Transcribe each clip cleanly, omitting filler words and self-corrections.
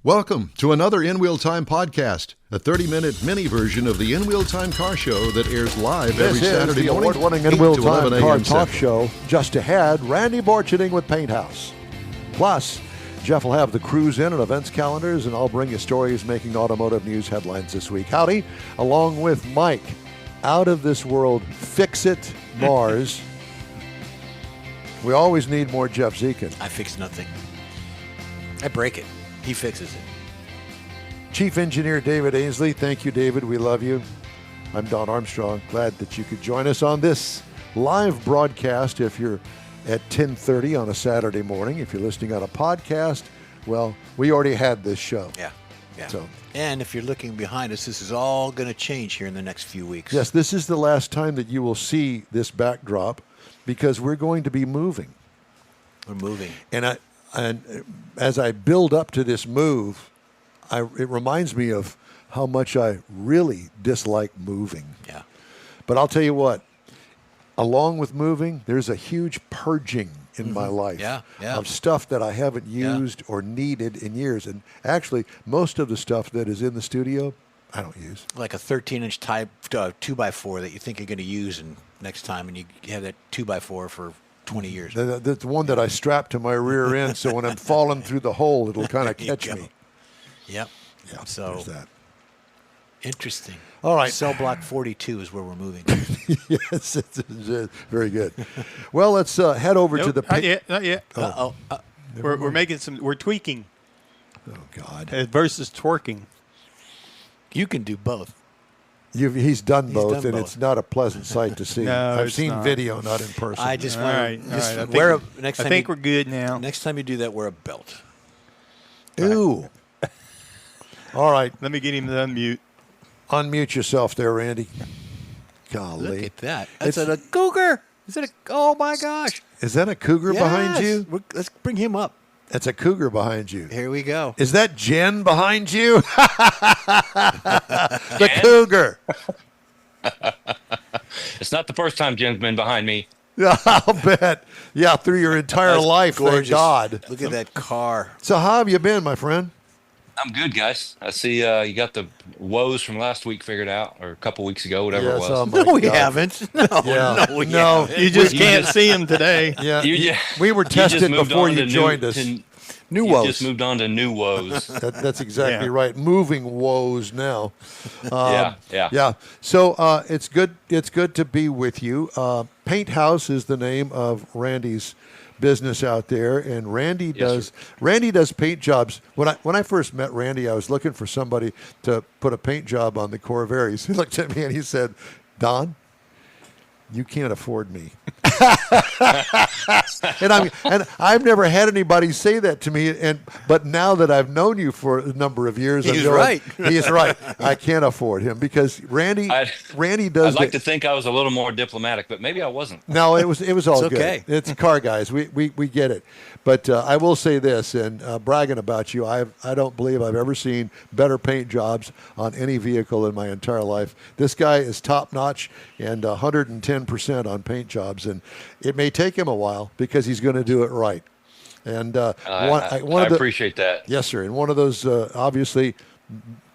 Welcome to another In Wheel Time podcast, a 30-minute mini version of the In Wheel Time car show that airs live every Saturday morning. This is the award-winning In Wheel Time car talk show. Just ahead, Randy Borcheding with PaintHouse. Plus, Jeff will have the cruise in and events calendars, and I'll bring you stories making automotive news headlines this week. Howdy, along with Mike, out of this world, fix-it Mars. We always need more Jeff Zekin. I fix nothing. I break it. He fixes it. Chief Engineer David Ainsley. Thank you, David. We love you. I'm Don Armstrong. Glad that you could join us on this live broadcast if you're at 10:30 on a Saturday morning. If you're listening on a podcast, well, we already had this show. Yeah. So, and if you're looking behind us, this is all going to change here in the next few weeks. yes, this is the last time that you will see this backdrop because we're going to be moving. We're moving. And as I build up to this move, it reminds me of how much I really dislike moving. Yeah. But I'll tell you what, along with moving, there's a huge purging in my life of stuff that I haven't used or needed in years. And actually, most of the stuff that is in the studio, I don't use. Like a 13-inch type 2x4 that you think you're going to use next time, and you have that 2x4 for 20 years. The one that I strap to my rear end, so when I'm falling through the hole, it'll kind of catch me. Yep. Yeah, so there's that. Interesting. All right. Cell block 42 is where we're moving. Yes, it's very good. Well, let's head over to the... Not yet. Oh. We're making we're tweaking. Oh, God. Versus twerking. You can do both. He's done both, done and both. it's not a pleasant sight to see. No, I've it's seen not. video, not in person. I just All want right. to I wear think, next time. I think we're good now. Next time you do that, wear a belt. Ooh. All right. Let me get him to unmute. Unmute yourself there, Randy. Golly. Look at that. That's a cougar. Is it a? Oh my gosh. Is that a cougar behind you? Let's bring him up. That's a cougar behind you. Here we go. Is that Jen behind you? The cougar. It's not the first time Jen's been behind me. I'll bet. Yeah, through your entire That's life, gorgeous. thank God. Look at that car. So how have you been, my friend? I'm good, guys. I see you got the woes from last week figured out, or a couple weeks ago, whatever Yes, it was. oh my No, we God. haven't. No, Yeah. no, we No. haven't. You just can't see him today. Yeah, You- we were you just tested moved before on you to joined us. New You woes. just moved on to new woes. That's exactly Yeah. right. Moving woes now. Yeah. So it's good. It's good to be with you. PaintHouse is the name of Randy's business out there, and Randy does paint jobs. When I first met Randy, I was looking for somebody to put a paint job on the Corvairs. He looked at me and he said, "Don, you can't afford me." and I've never had anybody say that to me. But now that I've known you for a number of years, He's right. He's right. I can't afford him because Randy does. I'd like to think I was a little more diplomatic, but maybe I wasn't. No, it was all It's okay. good. It's car guys. We get it. But I will say this, and bragging about you, I don't believe I've ever seen better paint jobs on any vehicle in my entire life. This guy is top notch and 110% on paint jobs, and it may take him a while because he's going to do it right. And I appreciate that. Yes, sir. And one of those obviously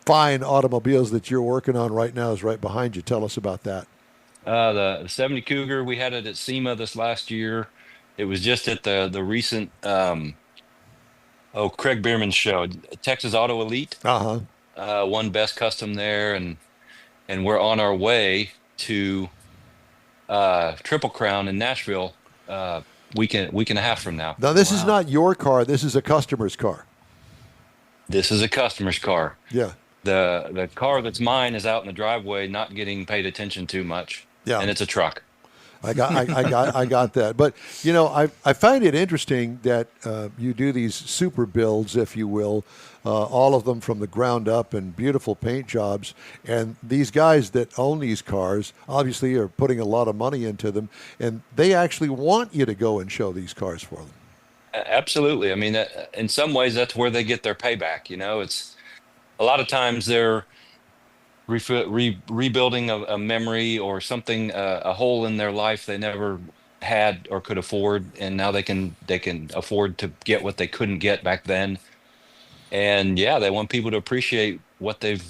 fine automobiles that you're working on right now is right behind you. Tell us about that. The 70 Cougar, we had it at SEMA this last year. It was just at the recent Craig Bierman show, Texas Auto Elite. Won Best Custom there, and we're on our way to Triple Crown in Nashville week and a half from now. Now, this is not your car. This is a customer's car. This is a customer's car. Yeah. The car that's mine is out in the driveway, not getting paid attention to much. Yeah. And it's a truck. I got that. But, you know, I find it interesting that you do these super builds, if you will, all of them from the ground up and beautiful paint jobs. And these guys that own these cars obviously are putting a lot of money into them, and they actually want you to go and show these cars for them. Absolutely. I mean, in some ways, that's where they get their payback. You know, it's a lot of times they're rebuilding a memory or something, a hole in their life they never had or could afford, and now they can afford to get what they couldn't get back then. and yeah, they want people to appreciate what they've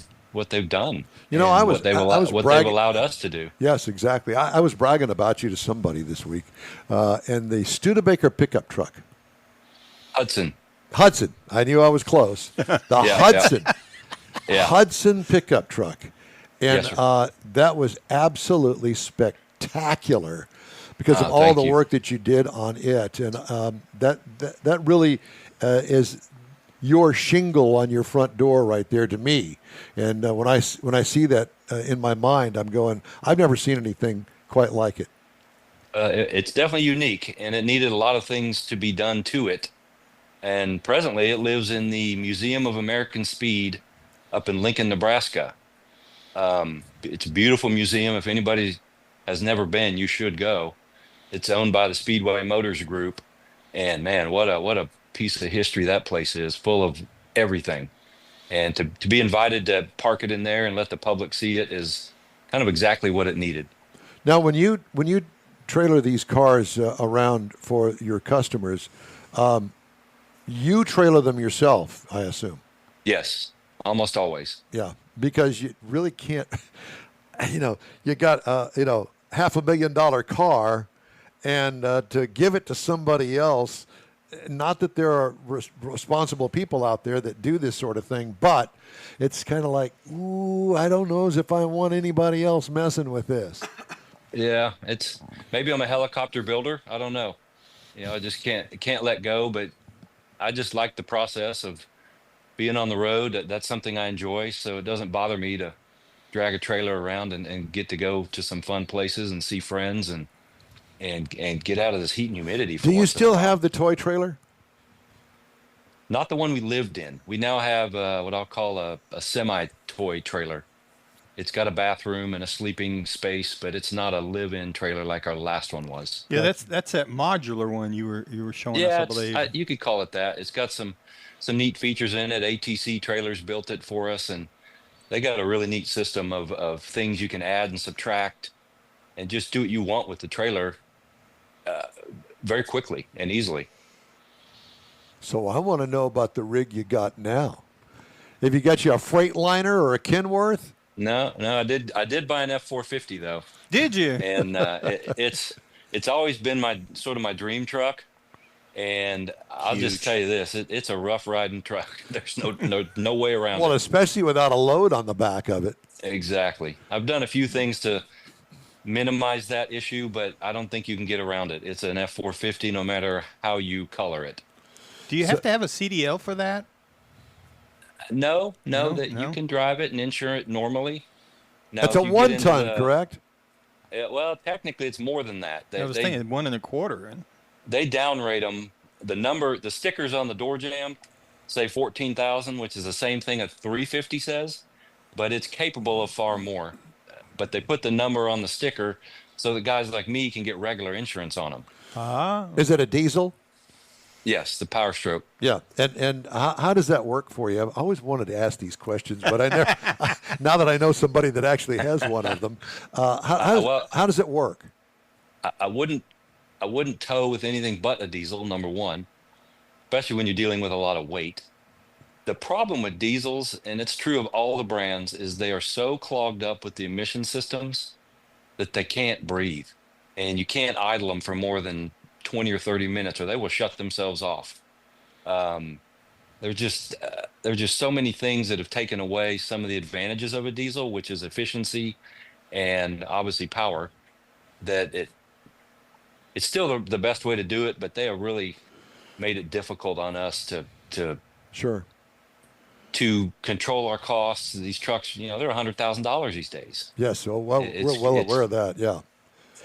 done. You know, I was they've allowed us to do. Yes, exactly. I was bragging about you to somebody this week, and the Studebaker pickup truck. Hudson. I knew I was close. The Hudson. Yeah. Hudson pickup truck. And Yes, that was absolutely spectacular because of all thank the you. work that you did on it. And that really is your shingle on your front door right there to me. And when I see that in my mind, I'm going, I've never seen anything quite like it. It's definitely unique, and it needed a lot of things to be done to it. And presently, it lives in the Museum of American Speed up in Lincoln, Nebraska. It's a beautiful museum. If anybody has never been, you should go. It's owned by the Speedway Motors Group, and man, what a piece of history that place is, full of everything. And to be invited to park it in there and let the public see it is kind of exactly what it needed. Now, when you trailer these cars around for your customers, you trailer them yourself, I assume. Yes, almost always. Yeah, because you really can't. You got $500,000 car, and to give it to somebody else. Not that there are responsible people out there that do this sort of thing, but it's kind of like, ooh, I don't know as if I want anybody else messing with this. Yeah, it's maybe I'm a helicopter builder. I don't know. I just can't let go. But I just like the process of being on the road. That's something I enjoy. So it doesn't bother me to drag a trailer around and get to go to some fun places and see friends and get out of this heat and humidity. Do you still have the toy trailer? Not the one we lived in. We now have what I'll call a semi-toy trailer. It's got a bathroom and a sleeping space, but it's not a live-in trailer like our last one was. Yeah, that's that modular one you were showing us, I believe. You could call it that. It's got some neat features in it. ATC Trailers built it for us, and they got a really neat system of things you can add and subtract and just do what you want with the trailer very quickly and easily. So I want to know about the rig you got now. Have you got you a Freightliner or a Kenworth? No, I did buy an F450 though. Did you? And it's always been my dream truck. And I'll just tell you this, it's a rough riding truck. There's no way around it. Well, especially without a load on the back of it. Exactly. I've done a few things to minimize that issue, but I don't think you can get around it. It's an F450 no matter how you color it. Do you have to have a CDL for that? No, you can drive it and insure it normally. Now, that's a 1-ton, correct? Well, technically it's more than that. I was thinking 1 1/4. They downrate them. The stickers on the door jamb say 14,000, which is the same thing a 350 says, but it's capable of far more. But they put the number on the sticker so that guys like me can get regular insurance on them. Is it a diesel? Yes, the Power Stroke. Yeah, and how does that work for you? I've always wanted to ask these questions, but I never. Now that I know somebody that actually has one of them, how does it work? I wouldn't tow with anything but a diesel, number one, especially when you're dealing with a lot of weight. The problem with diesels, and it's true of all the brands, is they are so clogged up with the emission systems that they can't breathe, and you can't idle them for more than 20 or 30 minutes or they will shut themselves off. There's just so many things that have taken away some of the advantages of a diesel, which is efficiency and obviously power, that it's still the best way to do it, but they have really made it difficult on us to control our costs. These trucks, they're $100,000 these days. Yes, we're well aware of that. Yeah,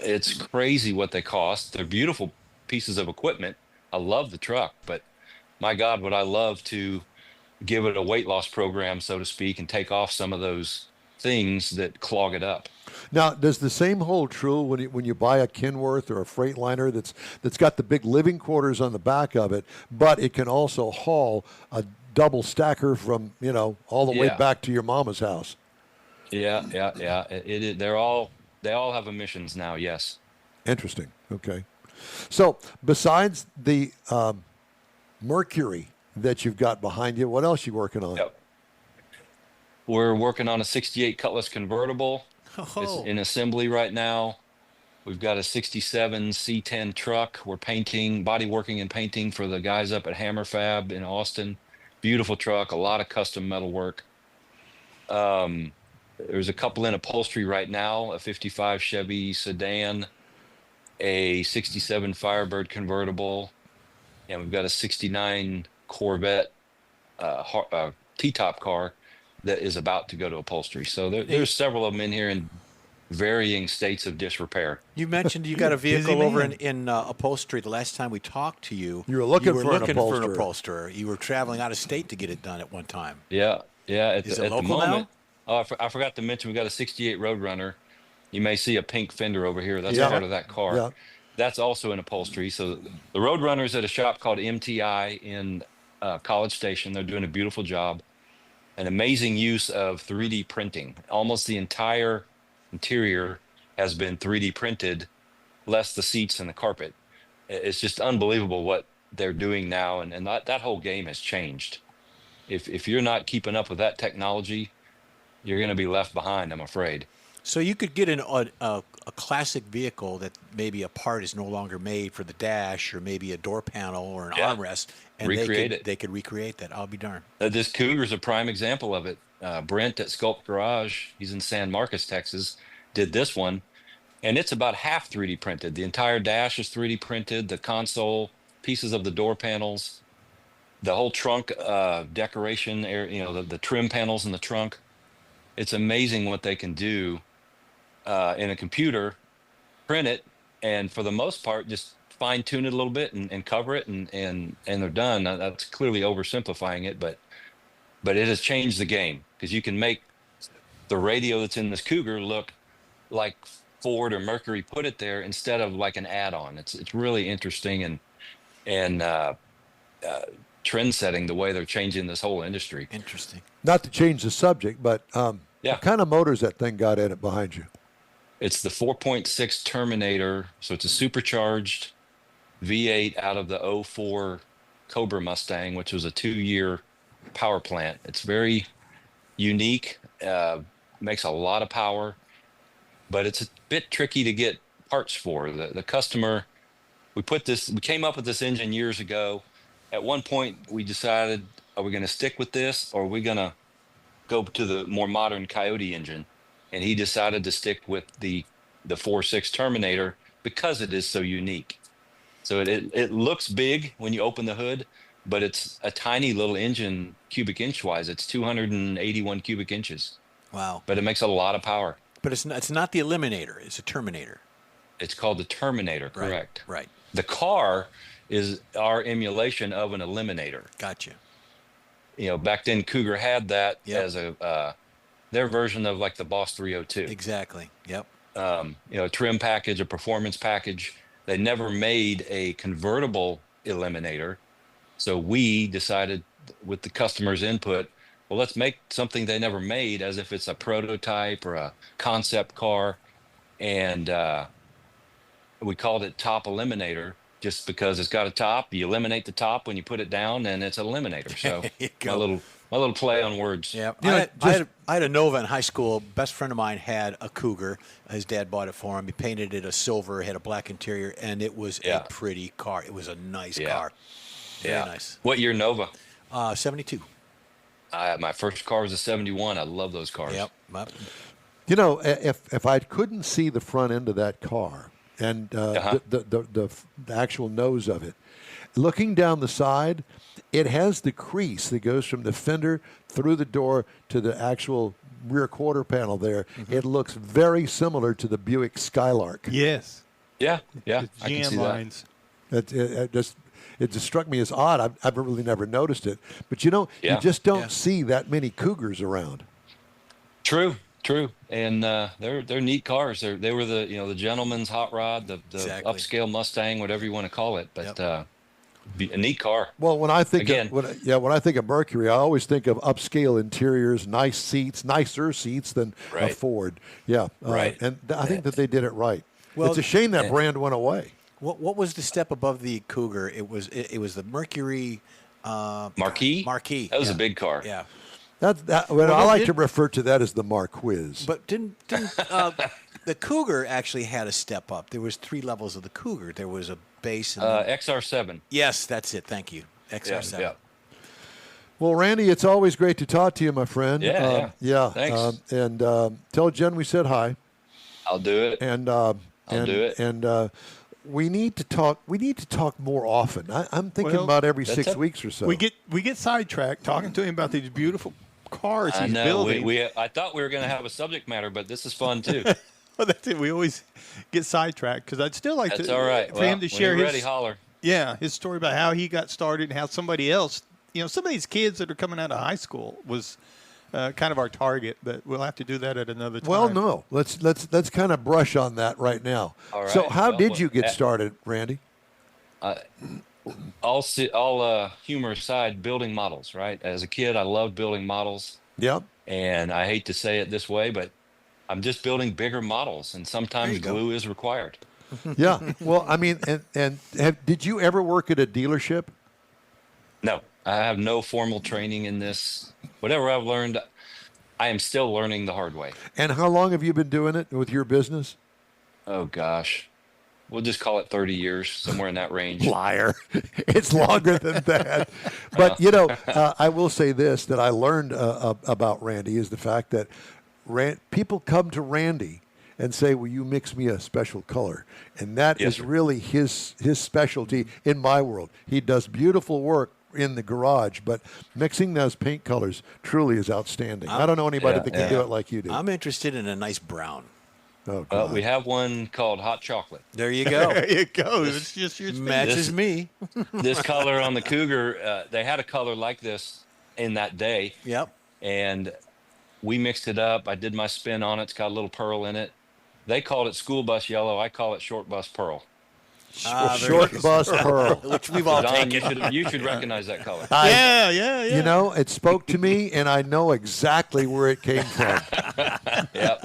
it's crazy what they cost. They're beautiful pieces of equipment. I love the truck, but my God, would I love to give it a weight loss program, so to speak, and take off some of those things that clog it up. Now, does the same hold true when you buy a Kenworth or a Freightliner that's got the big living quarters on the back of it, but it can also haul a double stacker from all the way back to your mama's house? Yeah. They all have emissions now. Yes. Interesting. Okay. So besides the Mercury that you've got behind you. What else are you working on? Yep. We're working on a 68 Cutlass convertible. Oh. It's in assembly right now. We've got a 67 C10 truck. We're painting, body working and painting for the guys up at Hammer Fab in Austin. Beautiful truck, a lot of custom metal work. There's a couple in upholstery right now, a 55 Chevy sedan, a 67 Firebird convertible, and we've got a 69 Corvette T-top car that is about to go to upholstery. So there's several of them in here in varying states of disrepair. You mentioned you got a vehicle over in upholstery. The last time we talked to you, you were looking for an upholsterer. You were traveling out of state to get it done at one time. Yeah. Is it local now? Oh, I forgot to mention we got a 68 Roadrunner. You may see a pink fender over here. That's part of that car. Yeah. That's also in upholstery. So the Roadrunner's at a shop called MTI in College Station. They're doing a beautiful job. An amazing use of 3D printing. Almost the entire interior has been 3D printed, less the seats and the carpet. It's just unbelievable what they're doing now. And that whole game has changed. If you're not keeping up with that technology, you're going to be left behind, I'm afraid. So you could get a classic vehicle that maybe a part is no longer made for the dash, or maybe a door panel or an armrest, and they could recreate that. I'll be darned. This Cougar's a prime example of it. Brent at Sculpt Garage, he's in San Marcos, Texas, did this one, and it's about half 3D printed. The entire dash is 3D printed, the console, pieces of the door panels, the whole trunk decoration, the trim panels in the trunk. It's amazing what they can do in a computer, print it, and for the most part, just fine tune it a little bit and cover it, and they're done. Now, that's clearly oversimplifying it, but it has changed the game, because you can make the radio that's in this Cougar look like Ford or Mercury put it there instead of like an add-on. It's really interesting and trend setting the way they're changing this whole industry. Interesting. Not to change the subject, but what kind of motors that thing got in it behind you? It's the 4.6 Terminator, so it's a supercharged V8 out of the 04 Cobra Mustang, which was a 2-year power plant. It's very unique, makes a lot of power, but it's a bit tricky to get parts for. The customer, we came up with this engine years ago. At one point, we decided, are we going to stick with this, or are we going to go to the more modern Coyote engine? And he decided to stick with the 4.6 Terminator because it is so unique. So it looks big when you open the hood, but it's a tiny little engine cubic inch wise. It's 281 cubic inches. Wow. But it makes a lot of power. But it's not the Eliminator. It's a Terminator. It's called the Terminator, correct. Right. The car is our emulation of an Eliminator. Gotcha. Back then Cougar had that as their version of like the Boss 302. Exactly. Yep. A trim package, a performance package. They never made a convertible Eliminator. So we decided, with the customer's input, well, let's make something they never made as if it's a prototype or a concept car. And we called it Top Eliminator, just because it's got a top. You eliminate the top when you put it down, and it's an Eliminator. So my little play on words. Yeah, I had a Nova in high school. Best friend of mine had a Cougar. His dad bought it for him. He painted it a silver, had a black interior, and it was a pretty car. It was a nice car. Very nice. What year Nova? 72. My first car was a 71. I love those cars. Yep. If I couldn't see the front end of that car and the actual nose of it, looking down the side, it has the crease that goes from the fender through the door to the actual rear quarter panel there. Mm-hmm. It looks very similar to the Buick Skylark. Yes. Yeah. The I can see lines. It just struck me as odd. I've really never noticed it. But you just don't see that many Cougars around. True. And they're neat cars. They were the gentleman's hot rod, the upscale Mustang, whatever you want to call it. But a neat car. Well, when I think of Mercury, I always think of upscale interiors, nice seats, nicer seats than a Ford. Yeah, right. And I think that they did it right. Well, it's a shame that brand went away. What was the step above the Cougar? It was the Mercury Marquis? Marquis. That was a big car. Yeah. I like to refer to that as the Marquis. But didn't the Cougar actually had a step up? There was 3 levels of the Cougar. There was a base. And XR7. Yes, that's it. Thank you. XR7. Yeah. Well, Randy, it's always great to talk to you, my friend. Yeah. Thanks. And tell Jen we said hi. I'll do it. And I'll do it. And we need to talk. We need to talk more often. I'm thinking about every 6 weeks or so. We get sidetracked talking to him about these beautiful cars he's building. I thought we were going to have a subject matter, but this is fun too. Well, that's it. We always get sidetracked because I'd still like that's to all right. for him to share his holler. Yeah, his story about how he got started and how somebody else, some of these kids that are coming out of high school was kind of our target, but we'll have to do that at another time. Well, no, let's kind of brush on that right now. All right. So, how did you get started, Randy? All humor aside, building models. Right, as a kid, I loved building models. Yep. And I hate to say it this way, but I'm just building bigger models, and sometimes glue is required. Yeah. Well, I mean, and did you ever work at a dealership? No, I have no formal training in this. Whatever I've learned, I am still learning the hard way. And how long have you been doing it with your business? Oh, gosh. We'll just call it 30 years, somewhere in that range. Liar. It's longer than that. But, I will say this, that I learned about Randy is the fact that people come to Randy and say, will you mix me a special color? And that is really his specialty in my world. He does beautiful work in the garage, but mixing those paint colors truly is outstanding. I don't know anybody that can do it like you do. I'm interested in a nice brown. Oh, God. We have one called Hot Chocolate. There you go. There you go. It's just your thing. Matches me. This color on the Cougar, they had a color like this in that day. Yep. And we mixed it up. I did my spin on it. It's got a little pearl in it. They called it school bus yellow. I call it short bus pearl. Short bus pearl. Which we've all Don, taken. you should recognize that color. Yeah. It spoke to me, and I know exactly where it came from. Yeah.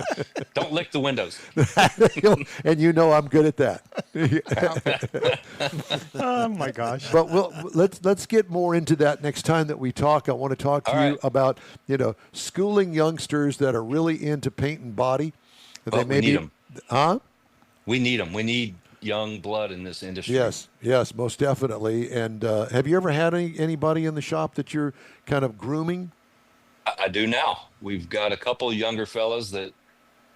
Don't lick the windows. And I'm good at that. Oh my gosh! But let's get more into that next time that we talk. I want to talk to you about schooling youngsters that are really into paint and body. We need them. Huh? We need them. We need young blood in this industry. Yes, most definitely. And have you ever had anybody in the shop that you're kind of grooming? I do now. We've got a couple younger fellas that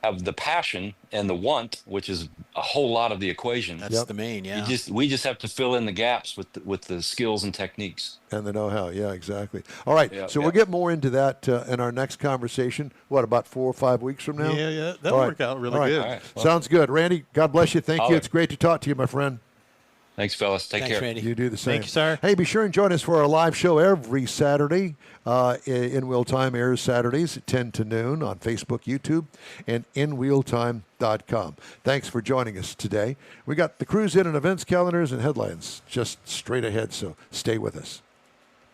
have the passion and the want, which is a whole lot of the equation. That's the main, yeah. We just have to fill in the gaps with the skills and techniques. And the know-how, yeah, exactly. All right, we'll get more into that in our next conversation, about 4 or 5 weeks from now? Yeah, that'll work out really good. All right. Well, sounds good. Randy, God bless you. Thank you. It's great to talk to you, my friend. Thanks, fellas. Take care. Randy. You do the same. Thank you, sir. Hey, be sure and join us for our live show every Saturday. In Wheel Time airs Saturdays at 10 to noon on Facebook, YouTube, and InWheelTime.com. Thanks for joining us today. We got the cruise in and events calendars and headlines just straight ahead, so stay with us.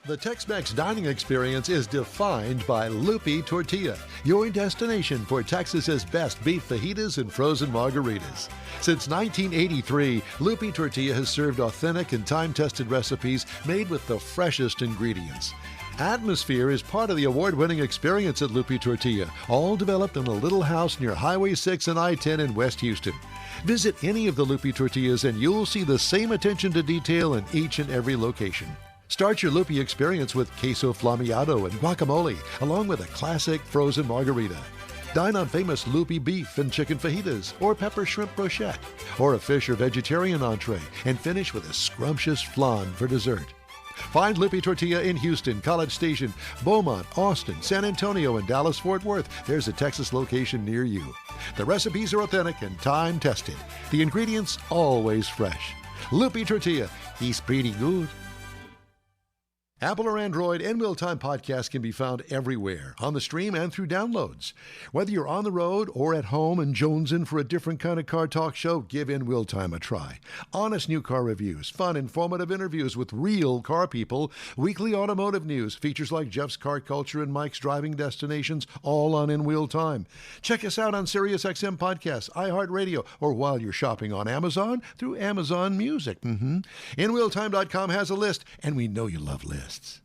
The Tex-Mex dining experience is defined by Lupi Tortilla, your destination for Texas's best beef fajitas and frozen margaritas. Since 1983, Lupi Tortilla has served authentic and time-tested recipes made with the freshest ingredients. Atmosphere is part of the award-winning experience at Lupi Tortilla, all developed in a little house near Highway 6 and I-10 in West Houston. Visit any of the Lupi Tortillas and you'll see the same attention to detail in each and every location. Start your Lupi experience with queso flammeado and guacamole, along with a classic frozen margarita. Dine on famous Lupi beef and chicken fajitas, or pepper shrimp brochette, or a fish or vegetarian entree, and finish with a scrumptious flan for dessert. Find Lupi Tortilla in Houston, College Station, Beaumont, Austin, San Antonio, and Dallas-Fort Worth. There's a Texas location near you. The recipes are authentic and time-tested. The ingredients always fresh. Lupi Tortilla, he's pretty good. Apple or Android, In-Wheel Time podcast can be found everywhere, on the stream and through downloads. Whether you're on the road or at home and jonesing for a different kind of car talk show, give In-Wheel Time a try. Honest new car reviews, fun, informative interviews with real car people, weekly automotive news, features like Jeff's Car Culture and Mike's Driving Destinations, all on In-Wheel Time. Check us out on SiriusXM Podcasts, iHeartRadio, or while you're shopping on Amazon, through Amazon Music. InWheelTime.com has a list, and we know you love lists. guests.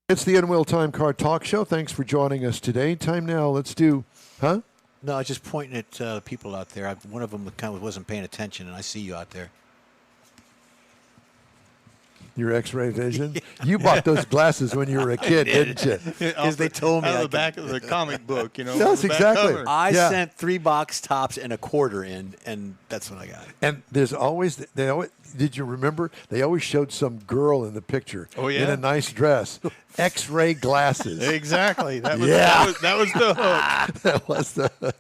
It's the In-Wheel Time Car Talk Show. Thanks for joining us today. Time now. Let's do, No, I was just pointing at people out there. One of them kind of wasn't paying attention, and I see you out there. your X-ray vision? You bought those glasses when you were a kid, didn't you? Because they told me out I of the back of the comic book, you know. That's the back exactly. cover. I sent 3 box tops and a quarter in, and that's what I got. And there's always, did you remember? They always showed some girl in the picture in a nice dress, X-ray glasses. Exactly. That was, Yeah. that was the hook. That was the.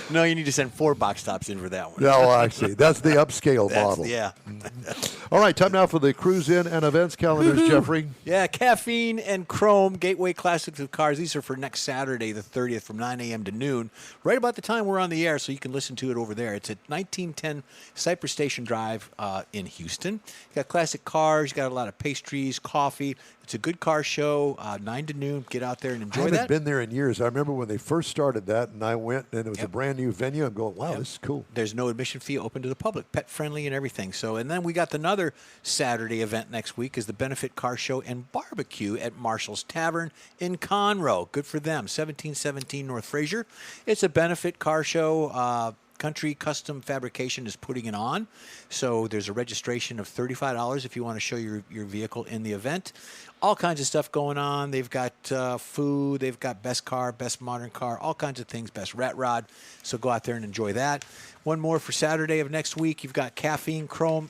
No, you need to send 4 box tops in for that one. No, actually, that's the upscale model. Yeah. All right, time now for the Cruise In and Events calendars, Jeffrey. Yeah, Caffeine and Chrome, Gateway Classics of Cars. These are for next Saturday, the 30th, from 9 a.m. to noon, right about the time we're on the air, so you can listen to it over there. It's at 1910 Cypress Station Drive in Houston. You got classic cars. You got a lot of pastries, coffee. It's a good car show, 9 to noon. Get out there and enjoy I haven't that. been there in years. I remember when they first started that, and I went, and it was a brand new venue. I'm going, wow, this is cool. There's no admission fee, open to the public, pet friendly and everything. So, and then we got another Saturday event next week is the Benefit Car Show and Barbecue at Marshall's Tavern in Conroe. Good for them, 1717 North Fraser. It's a benefit car show. Country Custom Fabrication is putting it on. So there's a registration of $35 if you want to show your vehicle in the event. All kinds of stuff going on. They've got food. They've got best car, best modern car, all kinds of things, best rat rod. So go out there and enjoy that. One more for Saturday of next week. You've got Caffeine Chrome.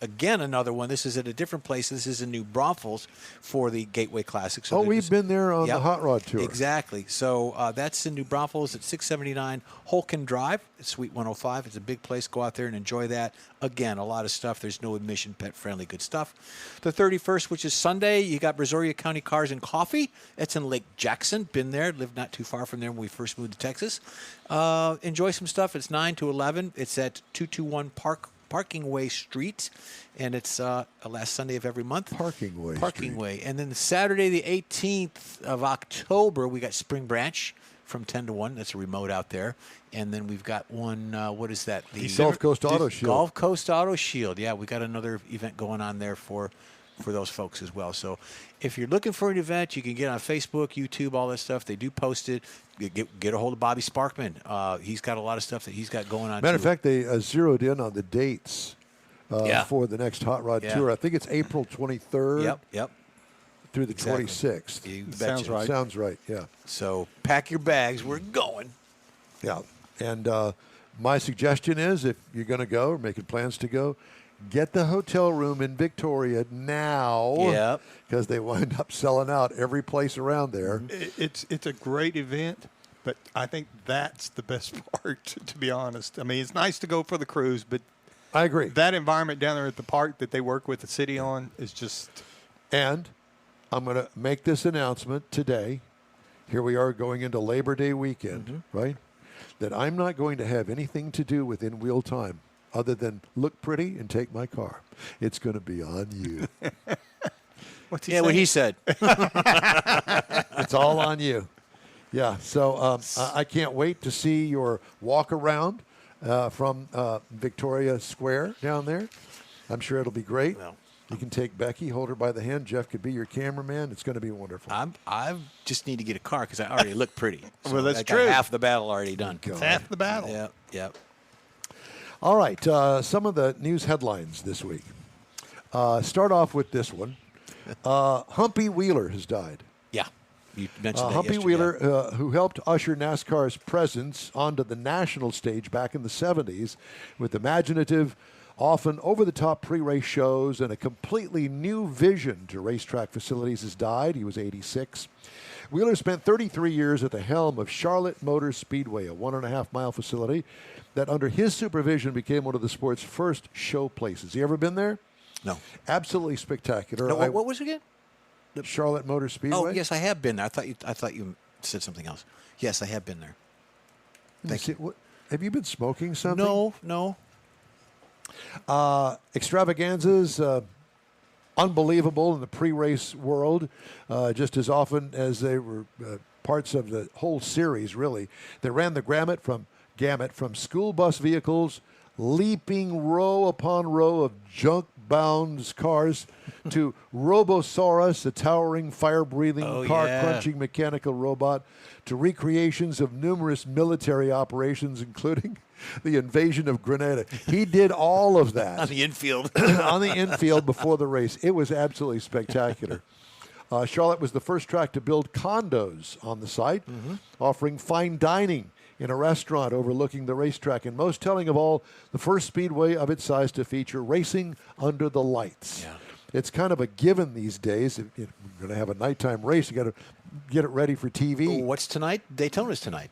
Again, another one. This is at a different place. This is in New Braunfels for the Gateway Classic. So We've been there on the Hot Rod Tour. Exactly. So that's in New Braunfels at 679 Holken Drive. It's Suite 105. It's a big place. Go out there and enjoy that. Again, a lot of stuff. There's no admission, pet-friendly, good stuff. The 31st, which is Sunday, you got Brazoria County Cars and Coffee. It's in Lake Jackson. Been there. Lived not too far from there when we first moved to Texas. Enjoy some stuff. It's 9 to 11. It's at 221 Parking Way Street, and it's last Sunday of every month. Parking Way. And then Saturday, the 18th of October, we got Spring Branch from 10 to 1. That's a remote out there. And then we've got one, what is that? The Gulf Coast Auto Shield. Gulf Coast Auto Shield. Yeah, we got another event going on there for those folks as well. So if you're looking for an event, you can get on Facebook, YouTube, all that stuff. They do post it. Get a hold of Bobby Sparkman. He's got a lot of stuff that he's got going on. Matter of fact, they zeroed in on the dates for the next Hot Rod Tour. I think it's April 23rd. Yep. Through the 26th. You Sounds betcha. right. Sounds right, yeah. So pack your bags. We're going. Yeah. And my suggestion is if you're going to go or making plans to go, get the hotel room in Victoria now. Yep. Because they wind up selling out every place around there. It's a great event, but I think that's the best part, to be honest. I mean, it's nice to go for the cruise, but I agree. that environment down there at the park that they work with the city on is just... And I'm going to make this announcement today. Here we are going into Labor Day weekend, right? That I'm not going to have anything to do with In-Wheel Time other than look pretty and take my car. It's going to be on you. What's he Yeah, saying? what he said. It's all on you. Yeah, so I can't wait to see your walk around from Victoria Square down there. I'm sure it'll be great. Well, you can take Becky, hold her by the hand. Jeff could be your cameraman. It's going to be wonderful. I just need to get a car because I already look pretty. So Well, that's I got true. half the battle already done. It's half the battle. Yep. All right, some of the news headlines this week. Start off with this one. Humpy Wheeler has died. Yeah. You mentioned that Humpy yesterday. Wheeler, who helped usher NASCAR's presence onto the national stage back in the 70s with imaginative, often over-the-top pre-race shows and a completely new vision to racetrack facilities, has died. He was 86. Wheeler spent 33 years at the helm of Charlotte Motor Speedway, a 1.5-mile facility that under his supervision became one of the sport's first show places. You ever been there? No. Absolutely spectacular. No, what was it again? Charlotte Motor Speedway? Oh, yes, I have been there. I thought you said something else. Yes, I have been there. Thank you. Have you been smoking something? No. Extravaganzas, unbelievable in the pre-race world, just as often as they were parts of the whole series, really. They ran the gamut from school bus vehicles, leaping row upon row of junk bounds cars, to Robosaurus, a towering, fire-breathing, car-crunching mechanical robot, to recreations of numerous military operations, including the invasion of Grenada. He did all of that. On the infield. On the infield before the race. It was absolutely spectacular. Charlotte was the first track to build condos on the site, offering fine dining in a restaurant overlooking the racetrack. And most telling of all, the first speedway of its size to feature racing under the lights. Yeah. It's kind of a given these days. If you're going to have a nighttime race, you got to get it ready for TV. What's tonight? Daytona's tonight.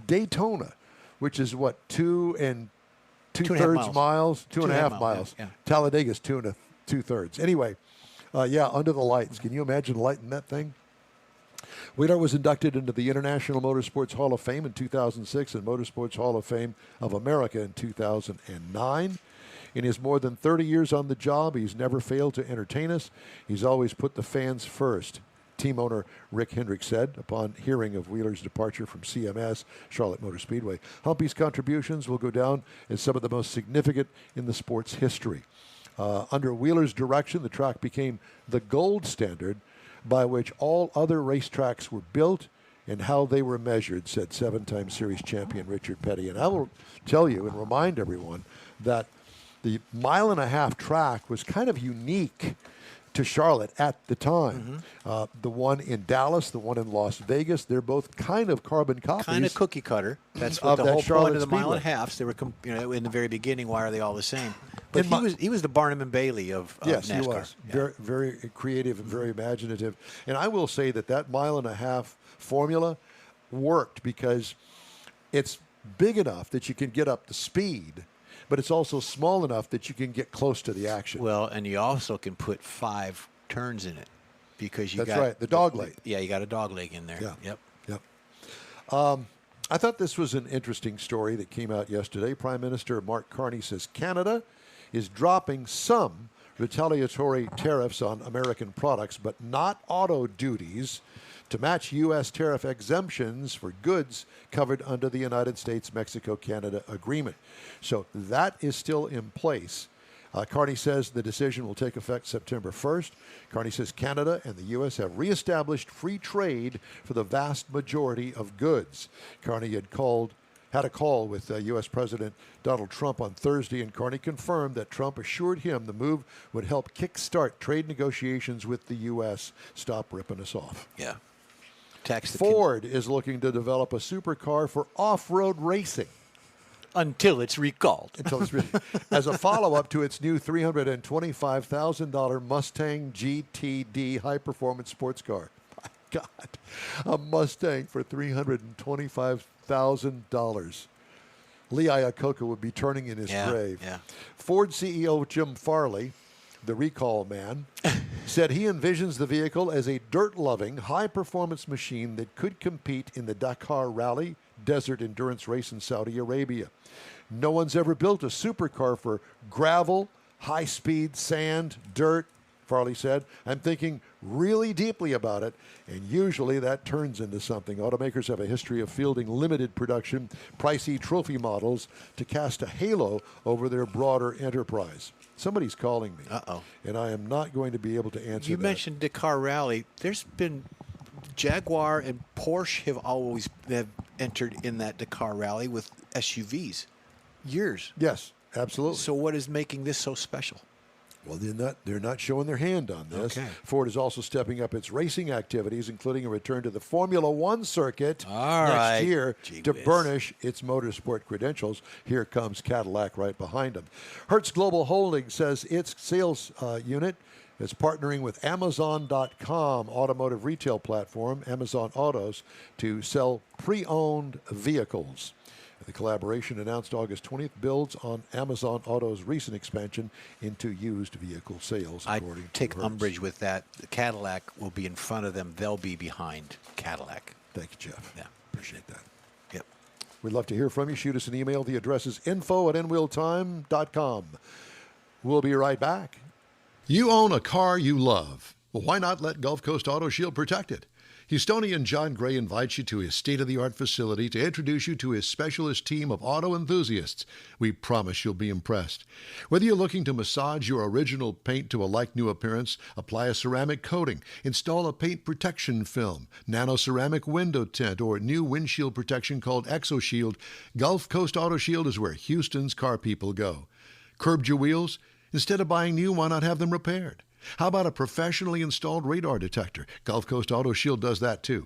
Daytona, which is what, 2 2/3 miles, 2.5 miles. Yeah. Talladega's 2 2/3. Anyway, under the lights. Can you imagine lighting that thing? Wheeler was inducted into the International Motorsports Hall of Fame in 2006 and Motorsports Hall of Fame of America in 2009. In his more than 30 years on the job, he's never failed to entertain us. He's always put the fans first, team owner Rick Hendrick said upon hearing of Wheeler's departure from CMS, Charlotte Motor Speedway. Humpy's contributions will go down as some of the most significant in the sport's history. Under Wheeler's direction, the track became the gold standard by which all other racetracks were built and how they were measured, said 7-time series champion Richard Petty. And I will tell you and remind everyone that the mile-and-a-half track was kind of unique to Charlotte at the time. The one in Dallas, the one in Las Vegas, they're both kind of carbon copies. Kind of cookie cutter. That's what the whole point of the mile-and-a-halfs. They were, in the very beginning, why are they all the same? But he was the Barnum and Bailey of yes, NASCAR. He was. Yeah. Very, very creative and very imaginative. And I will say that mile-and-a-half formula worked because it's big enough that you can get up to speed, but it's also small enough that you can get close to the action. Well, and you also can put 5 turns in it because That's right, the dog leg. Yeah, you got a dog leg in there. Yeah. Yep. I thought this was an interesting story that came out yesterday. Prime Minister Mark Carney says Canada is dropping some retaliatory tariffs on American products, but not auto duties, to match U.S. tariff exemptions for goods covered under the United States-Mexico-Canada agreement. So that is still in place. Carney says the decision will take effect September 1st. Carney says Canada and the U.S. have reestablished free trade for the vast majority of goods. Carney had a call with U.S. President Donald Trump on Thursday, and Carney confirmed that Trump assured him the move would help kickstart trade negotiations with the U.S. Stop ripping us off. Yeah. Ford is looking to develop a supercar for off-road racing. Until it's recalled. As a follow-up to its new $325,000 Mustang GTD high-performance sports car. My God, a Mustang for $325,000. Lee Iacocca would be turning in his grave. Yeah. Ford CEO Jim Farley, the recall man, said he envisions the vehicle as a dirt-loving, high-performance machine that could compete in the Dakar Rally desert endurance race in Saudi Arabia. No one's ever built a supercar for gravel, high-speed, sand, dirt, Farley said. I'm thinking really deeply about it, and usually that turns into something. Automakers have a history of fielding limited production, pricey trophy models to cast a halo over their broader enterprise. Somebody's calling me. Uh-oh. And I am not going to be able to answer You mentioned Dakar Rally. There's been Jaguar and Porsche have entered in that Dakar Rally with SUVs. Years. Yes, absolutely. So what is making this so special? Well, they're not showing their hand on this. Okay. Ford is also stepping up its racing activities, including a return to the Formula One circuit next year to burnish its motorsport credentials. Here comes Cadillac right behind them. Hertz Global Holdings says its sales unit is partnering with Amazon.com automotive retail platform, Amazon Autos, to sell pre-owned vehicles. The collaboration, announced August 20th, builds on Amazon Auto's recent expansion into used vehicle sales. I take umbrage with that. The Cadillac will be in front of them. They'll be behind Cadillac. Thank you, Jeff. Yeah. Appreciate that. Yep. We'd love to hear from you. Shoot us an email. The address is info@nwheeltime.com. We'll be right back. You own a car you love. Well, why not let Gulf Coast Auto Shield protect it? Houstonian John Gray invites you to his state-of-the-art facility to introduce you to his specialist team of auto enthusiasts. We promise you'll be impressed. Whether you're looking to massage your original paint to a like-new appearance, apply a ceramic coating, install a paint protection film, nano-ceramic window tint, or new windshield protection called ExoShield, Gulf Coast Auto Shield is where Houston's car people go. Curbed your wheels? Instead of buying new, why not have them repaired? How about a professionally installed radar detector? Gulf Coast Auto Shield does that too.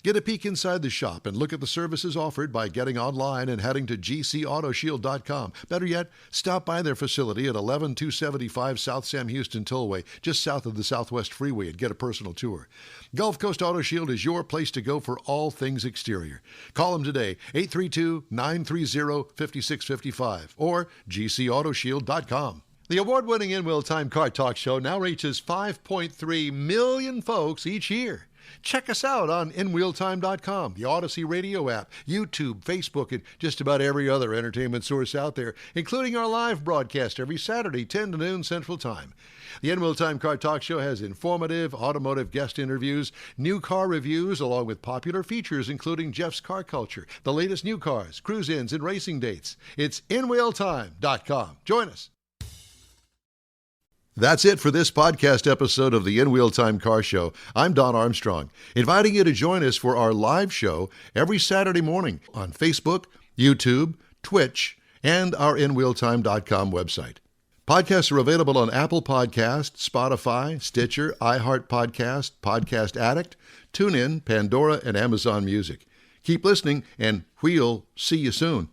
Get a peek inside the shop and look at the services offered by getting online and heading to gcautoshield.com. Better yet, stop by their facility at 11275 South Sam Houston Tollway, just south of the Southwest Freeway, and get a personal tour. Gulf Coast Auto Shield is your place to go for all things exterior. Call them today, 832-930-5655 or gcautoshield.com. The award-winning In Wheel Time Car Talk Show now reaches 5.3 million folks each year. Check us out on InWheelTime.com, the Odyssey radio app, YouTube, Facebook, and just about every other entertainment source out there, including our live broadcast every Saturday, 10 to noon Central Time. The In Wheel Time Car Talk Show has informative automotive guest interviews, new car reviews, along with popular features including Jeff's Car Culture, the latest new cars, cruise-ins, and racing dates. It's InWheelTime.com. Join us. That's it for this podcast episode of the In Wheel Time Car Show. I'm Don Armstrong, inviting you to join us for our live show every Saturday morning on Facebook, YouTube, Twitch, and our InWheelTime.com website. Podcasts are available on Apple Podcasts, Spotify, Stitcher, iHeart Podcast, Podcast Addict, TuneIn, Pandora, and Amazon Music. Keep listening, and we'll see you soon.